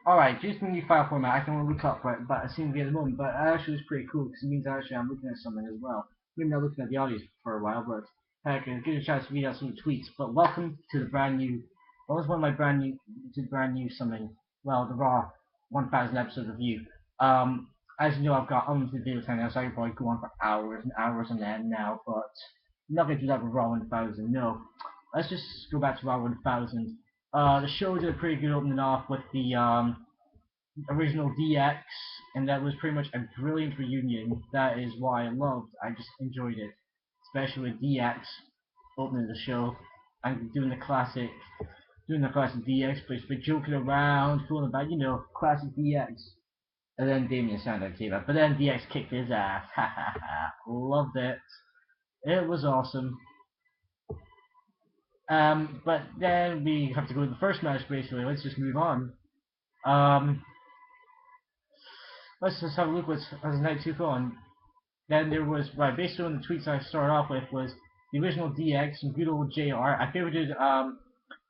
Alright, just the new file format, I can only look up for it, but it seems to be at the moment, but actually it's pretty cool, because it means actually I'm looking at something as well. Maybe not looking at the audio for a while, but heck, it'll give you a chance to read out some tweets. But welcome to the brand new, what was one of my brand new something, well, the Raw 1000 episode review. As you know, I've got unlimited video time now, so I can probably go on for hours and hours on end now, but I'm not going to do that with Raw 1000, no. Let's just go back to Raw 1000. The show did a pretty good opening off with the original DX, and that was pretty much a brilliant reunion. That is why I loved. I just enjoyed it, especially with DX opening the show and doing the classic DX, but joking around, fooling about, classic DX. And then Damian Sandow came up, but then DX kicked his ass. Ha ha ha! Loved it. It was awesome. But then we have to go to the first match. Basically, let's just move on. Um, let's just have a look what's as night took on. Then there was right basically on the tweets I started off with was the original DX and good old JR. I favorited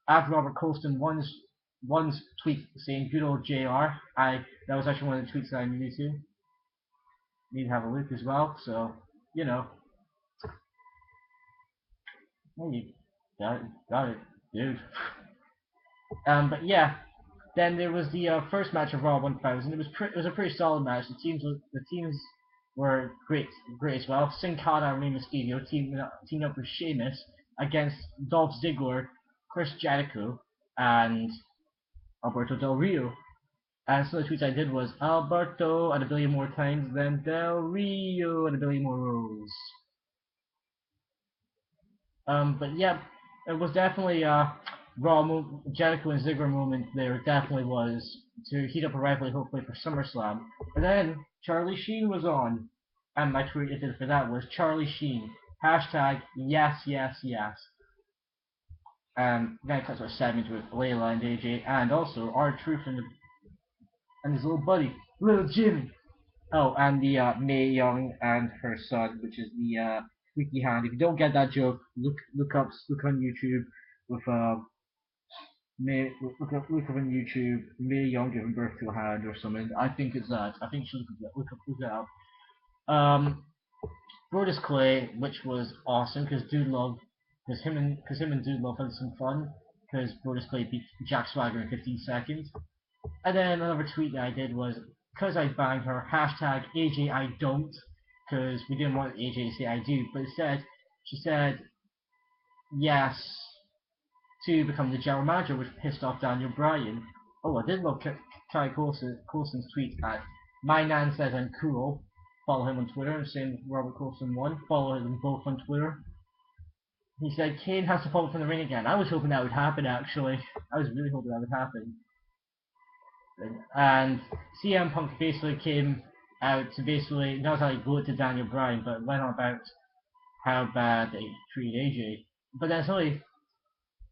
after Robert Colston one's tweet saying good old JR. I That was actually one of the tweets that I need to have a look as well. So you know, well, you got it, dude. But yeah, then there was the first match of Raw 1000. It was a pretty solid match. The teams were great as well. Sin Cara and Rey Mysterio teamed up with Sheamus against Dolph Ziggler, Chris Jericho, and Alberto Del Rio. And some of the tweets I did was Alberto and a billion more times than Del Rio and a billion more rows. But yeah, it was definitely a Jericho and Ziggler moment. There definitely was to heat up a rivalry, hopefully for SummerSlam. But then Charlie Sheen was on, and my tweet I did for that was Charlie Sheen hashtag yes yes yes. Then it cuts our segment with Layla and AJ, and also R-Truth and his little buddy, little Jimmy. Oh, and the Mae Young and her son, which is the Squeaky Hand. If you don't get that joke, look on YouTube with look up on YouTube Mae Young giving birth to a hand or something. I think it's that. I think you should look it up. Um, Brodus Clay, which was awesome because him and Dude Love had some fun because Brodus Clay beat Jack Swagger in 15 seconds. And then another tweet that I did was, because I banged her, hashtag AJ I don't, because we didn't want AJ to say I do, but instead, she said yes to become the general manager, which pissed off Daniel Bryan. Oh, I did love Kai Coulson's tweet at My Nan Says I'm Cool. Follow him on Twitter, same with Robert Coulson 1. Follow them both on Twitter. He said Kane has to fall from the ring again. I was hoping that would happen, actually. I was really hoping that would happen. And CM Punk basically came out to basically not only go to Daniel Bryan, but went on about how bad they treated AJ. But then suddenly,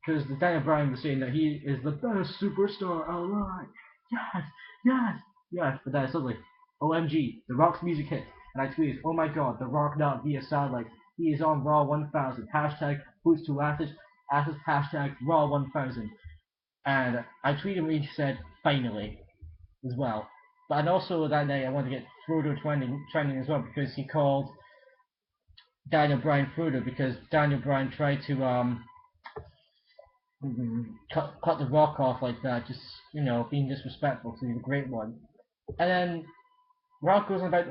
because Daniel Bryan was saying that he is the best superstar alive. Yes, yes, yes. But then suddenly, OMG, The Rock's music hit, and I tweeted, "Oh my God, The Rock not via satellite. He is on Raw 1000. Hashtag boots to asses. Asses. Hashtag Raw 1000." And I tweeted when he said, "Finally," as well. But and also that night I wanted to get Frodo trending as well because he called Daniel Bryan Frodo because Daniel Bryan tried to cut the Rock off like that, just being disrespectful to the Great One. And then Rock goes on about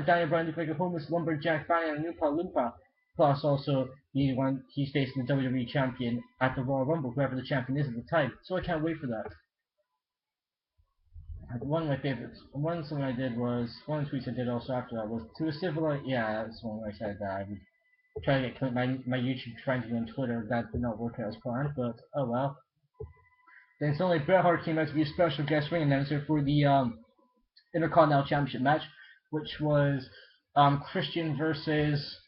Daniel Bryan looking like a homeless lumberjack banging on Oompa Loompa. Plus, also he's facing the WWE champion at the Royal Rumble, whoever the champion is at the time. So I can't wait for that. One of my favorites, one thing I did was, one of the tweets I did also after that was, to a civilized, yeah, that's one where I said that I would try to get my YouTube trending on Twitter. That did not work out as planned, but oh well. Then suddenly Bret Hart came out to be a special guest ring announcer for the Intercontinental Championship match, which was Christian versus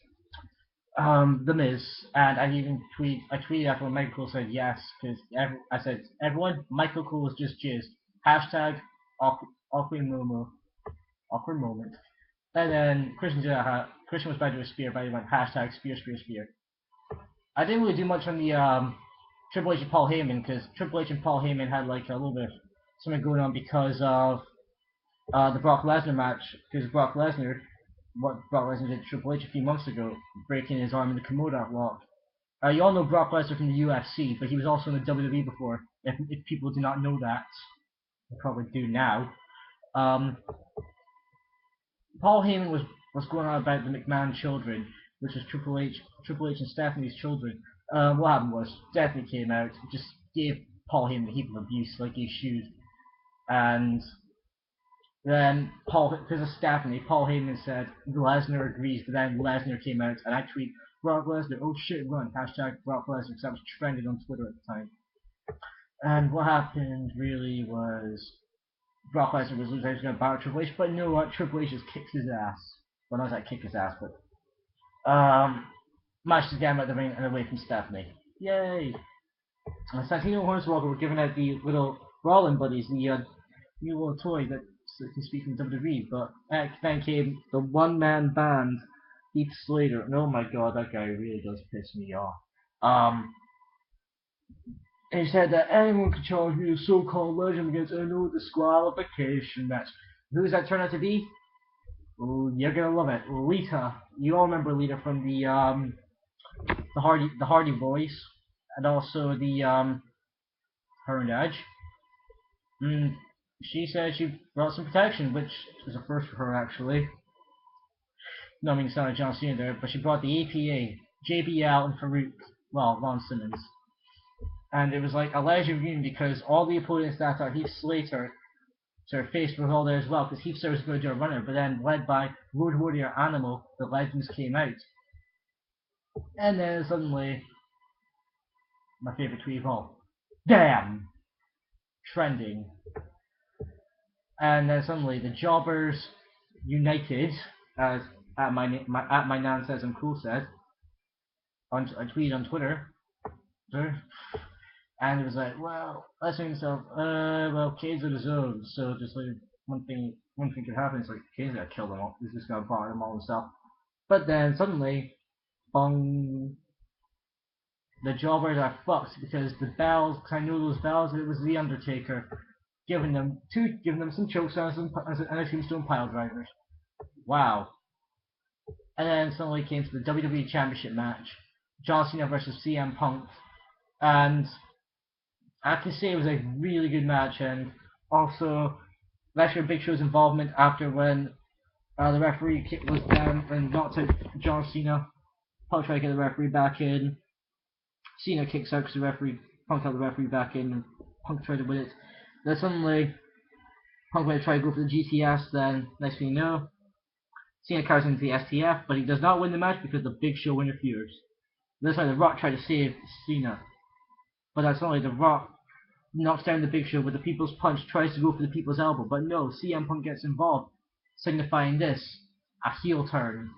The Miz. And I tweeted after when Michael Cole said yes, because I said, everyone, Michael Cole is just jizz. Hashtag awkward moment. And then Christian was about to do a spear, but he went hashtag spear, spear, spear. I didn't really do much on the Triple H and Paul Heyman because Triple H and Paul Heyman had like a little bit something going on because of the Brock Lesnar match. Because what Brock Lesnar did to Triple H a few months ago, breaking his arm in the Komodo lock. You all know Brock Lesnar from the UFC, but he was also in the WWE before. If people do not know that, they probably do now. Paul Heyman was going on about the McMahon children, which was Triple H and Stephanie's children. What happened was Stephanie came out, just gave Paul Heyman a heap of abuse like he should, and then because of Stephanie, Paul Heyman said Lesnar agrees, but then Lesnar came out and I tweet Brock Lesnar, oh shit, run, hashtag Brock Lesnar, because that was trending on Twitter at the time. And what happened really was Brock Lesnar was losing, he was going to battle Triple H, but you know what? Triple H just kicked his ass. Well, not that kicked his ass, but matched his game out the ring and away from Stephanie. Yay! And Santino Hornswoggle were giving out the little Brawling Buddies, the new little toy that can speak from WWE, but then came the one-man band, Heath Slater, and oh my god, that guy really does piss me off. And he said that anyone could challenge me as so-called legend against a no disqualification match. Who's that turn out to be? Oh, you're gonna love it. Lita. You all remember Lita from the Hardy Boys, and also the her and Edge. She said she brought some protection, which was a first for her actually. No, I mean it's not a John Cena there, but she brought the APA, JBL, and Farouk. Well, Ron Simmons. And it was like a legend reunion because all the opponents that are Heath Slater sort of faced was all there as well, because Heath Slater was going to do a runner, but then led by Road Warrior Animal, the legends came out. And then suddenly, my favorite tweet of all, damn! Trending. And then suddenly, the Jobbers united, as at my nan says and cool said, I tweeted on Twitter, and it was like, well, let's think myself, well, Kane's in his own, so just like one thing could happen. It's like Kane's gonna kill them all. He's just gonna bother them all himself. But then suddenly, bong, the Jobbers are fucked because the bells. Cause I know those bells. It was the Undertaker giving them some chokeslams and a tombstone pile drivers. Wow. And then suddenly came to the WWE Championship match, John Cena versus CM Punk, and I can say it was a really good match, and also Lesnar Big Show's involvement after when the referee was down and knocked out John Cena. Punk tried to get the referee back in. Cena kicks out because the referee Punk held the referee back in, and Punk tried to win it. Then suddenly Punk went to try to go for the GTS. Then next thing you know, Cena carries into the STF, but he does not win the match because the Big Show interferes. That's why The Rock tried to save Cena. But that's only The Rock knocks down the Big Show with the People's Punch, tries to go for the People's Elbow, but no, CM Punk gets involved, signifying this, a heel turn.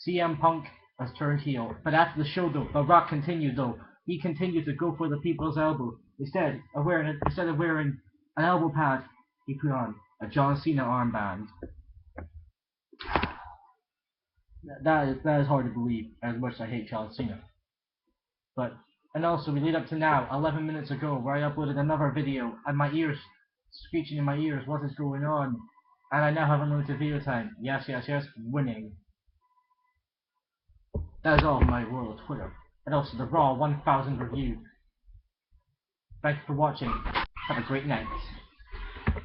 CM Punk has turned heel. But after the show though, The Rock continued though. He continued to go for the People's Elbow. Instead of wearing an elbow pad, he put on a John Cena armband. That is hard to believe, as much as I hate John Cena. But, and also, we lead up to now, 11 minutes ago, where I uploaded another video, and my ears, screeching in my ears, what is going on? And I now have unlimited video time. Yes, winning. That is all on my world Twitter. And also the Raw 1000 review. Thank you for watching. Have a great night.